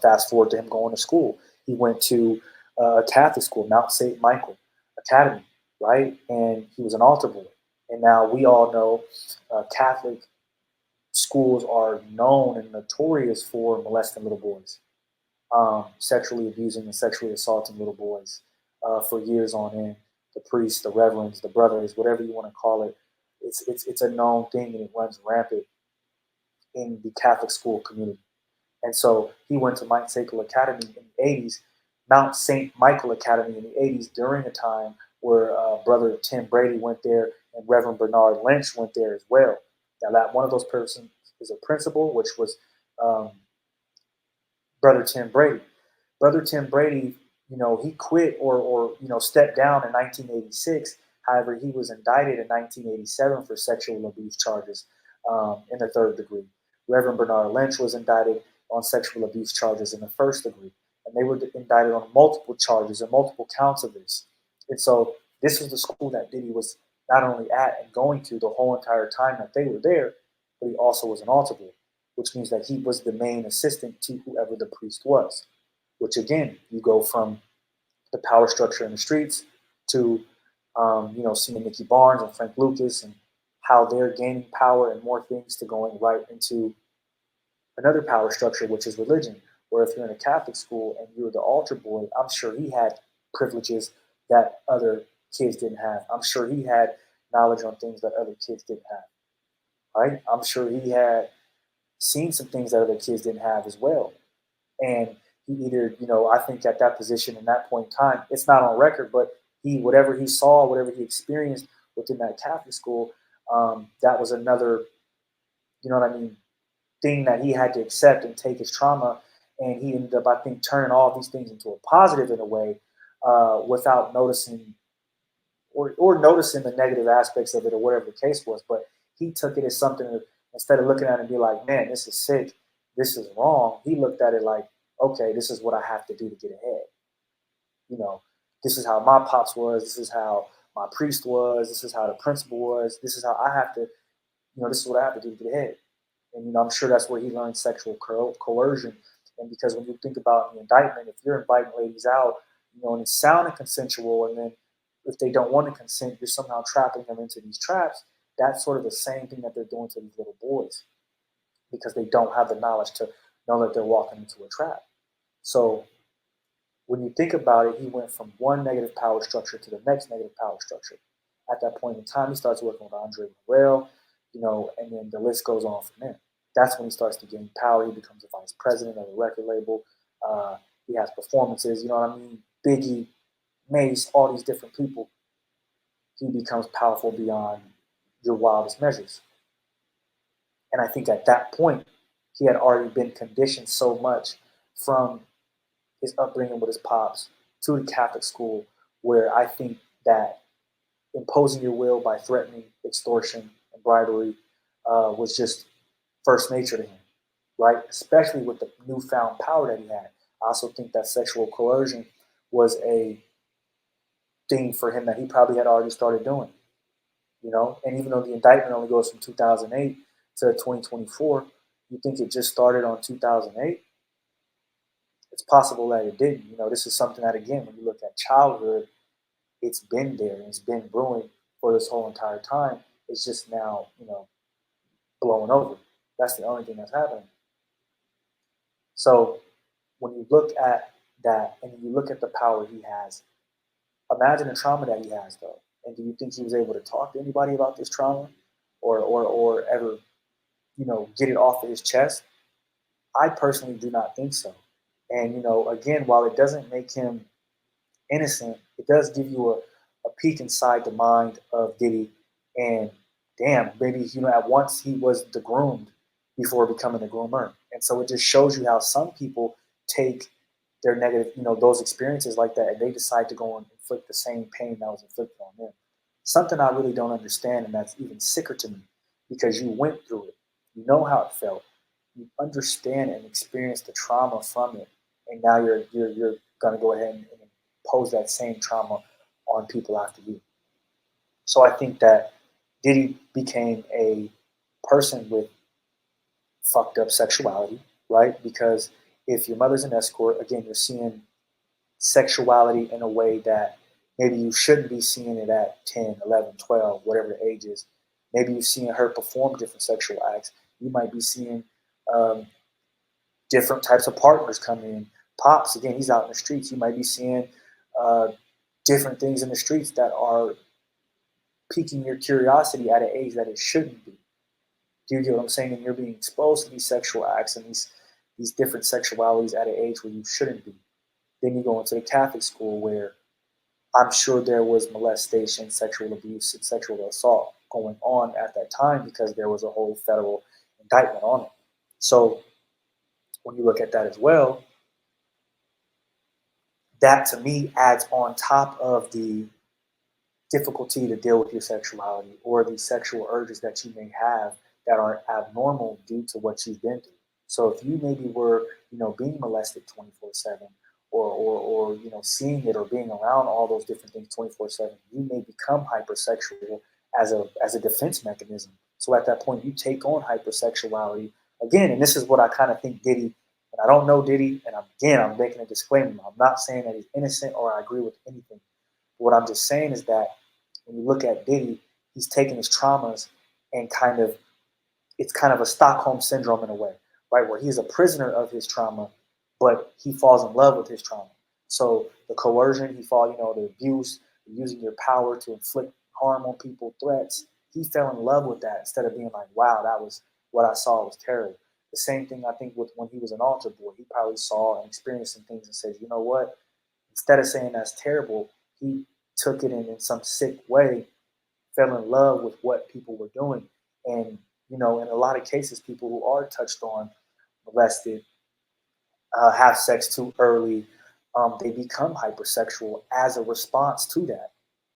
Fast forward to him going to school. He went to a Catholic school, Mount St. Michael Academy, right? And he was an altar boy. And now we all know Catholic schools are known and notorious for molesting little boys, sexually abusing and sexually assaulting little boys for years on end. The priests, the reverends, the brothers, whatever you want to call it, it's a known thing and it runs rampant in the Catholic school community. And so he went to Mount St. Michael Academy in the 80s, Mount St. Michael Academy in the 80s during a time where Brother Tim Brady went there and Reverend Bernard Lynch went there as well. Now, that one of those persons is a principal, which was um, Brother Tim Brady. Brother Tim Brady, he quit or stepped down in 1986. However, he was indicted in 1987 for sexual abuse charges in the third degree. Reverend Bernard Lynch was indicted on sexual abuse charges in the first degree, and they were indicted on multiple charges and multiple counts of this. And so this was the school that Diddy was not only at and going to the whole entire time that they were there, but he also was an altar boy, which means that he was the main assistant to whoever the priest was. Which again, you go from the power structure in the streets to seeing Nicky Barnes and Frank Lucas and how they're gaining power and more things to going right into another power structure, which is religion. Where if you're in a Catholic school and you're the altar boy, I'm sure he had privileges that other kids didn't have. I'm sure he had knowledge on things that other kids didn't have. Right? I'm sure he had seen some things that other kids didn't have as well. And he either, I think at that position in that point in time, it's not on record, but whatever he saw, whatever he experienced within that Catholic school, that was another, you know what I mean, thing that he had to accept and take his trauma. And he ended up, I think, turning all these things into a positive in a way without noticing or noticing the negative aspects of it or whatever the case was. But he took it as something that, instead of looking at it and be like, man, this is sick, this is wrong, he looked at it like, okay, this is what I have to do to get ahead. This is how my pops was, this is how my priest was, this is how the principal was, this is how I have to, this is what I have to do to get ahead. And I'm sure that's where he learned sexual coercion. And because when you think about the indictment, if you're inviting ladies out, and it's sounding consensual, and then if they don't want to consent, you're somehow trapping them into these traps. That's sort of the same thing that they're doing to these little boys because they don't have the knowledge to know that they're walking into a trap. So when you think about it, he went from one negative power structure to the next negative power structure. At that point in time, he starts working with Andre Morel, and then the list goes on from there. That's when he starts to gain power. He becomes a vice president of a record label. He has performances, you know what I mean? Biggie, Mace, all these different people. He becomes powerful beyond your wildest measures. And I think at that point, he had already been conditioned so much from his upbringing with his pops to the Catholic school, where I think that imposing your will by threatening, extortion, and bribery was just first nature to him, right? Especially with the newfound power that he had. I also think that sexual coercion was a thing for him that he probably had already started doing, And even though the indictment only goes from 2008 to 2024, you think it just started on 2008? It's possible that it didn't. This is something that, again, when you look at childhood, it's been there and it's been brewing for this whole entire time. It's just now, blowing over. That's the only thing that's happening. So when you look at that and you look at the power he has, imagine the trauma that he has, though. And do you think he was able to talk to anybody about this trauma or ever, get it off of his chest? I personally do not think so. And, again, while it doesn't make him innocent, it does give you a peek inside the mind of Diddy. And damn, maybe, at once he was the groomed before becoming the groomer. And so it just shows you how some people take their negative, those experiences like that, and they decide to go and inflict the same pain that was inflicted on them. Something I really don't understand, and that's even sicker to me, because you went through it. You know how it felt. You understand and experience the trauma from it, and now you're going to go ahead and impose that same trauma on people after you. So I think that Diddy became a person with fucked up sexuality, right? Because if your mother's an escort, again, you're seeing sexuality in a way that maybe you shouldn't be seeing it at 10, 11, 12, whatever the age is. Maybe you're seeing her perform different sexual acts. You might be seeing um, different types of partners come in. Pops, again, he's out in the streets. You might be seeing uh, different things in the streets that are piquing your curiosity at an age that it shouldn't be. Do you get what I'm saying? And you're being exposed to these sexual acts and these different sexualities at an age where you shouldn't be. Then you go into the Catholic school where I'm sure there was molestation, sexual abuse, and sexual assault going on at that time because there was a whole federal indictment on it. So when you look at that as well, that to me adds on top of the difficulty to deal with your sexuality or the sexual urges that you may have that are abnormal due to what you've been through. So if you maybe were, being molested 24/7 or seeing it or being around all those different things 24/7, you may become hypersexual as a defense mechanism. So at that point, you take on hypersexuality again, and this is what I kind of think Diddy. And I don't know Diddy, and I'm making a disclaimer. I'm not saying that he's innocent or I agree with anything. What I'm just saying is that when you look at Diddy, he's taking his traumas and it's kind of a Stockholm syndrome in a way, right? Where he's a prisoner of his trauma, but he falls in love with his trauma. So the coercion, the abuse, using your power to inflict harm on people, threats, he fell in love with that instead of being like, wow, that was what I saw was terrible. The same thing I think with when he was an altar boy, he probably saw and experienced some things and said, you know what? Instead of saying that's terrible, he took it in some sick way, fell in love with what people were doing. And, in a lot of cases, people who are touched on, molested, have sex too early, they become hypersexual as a response to that.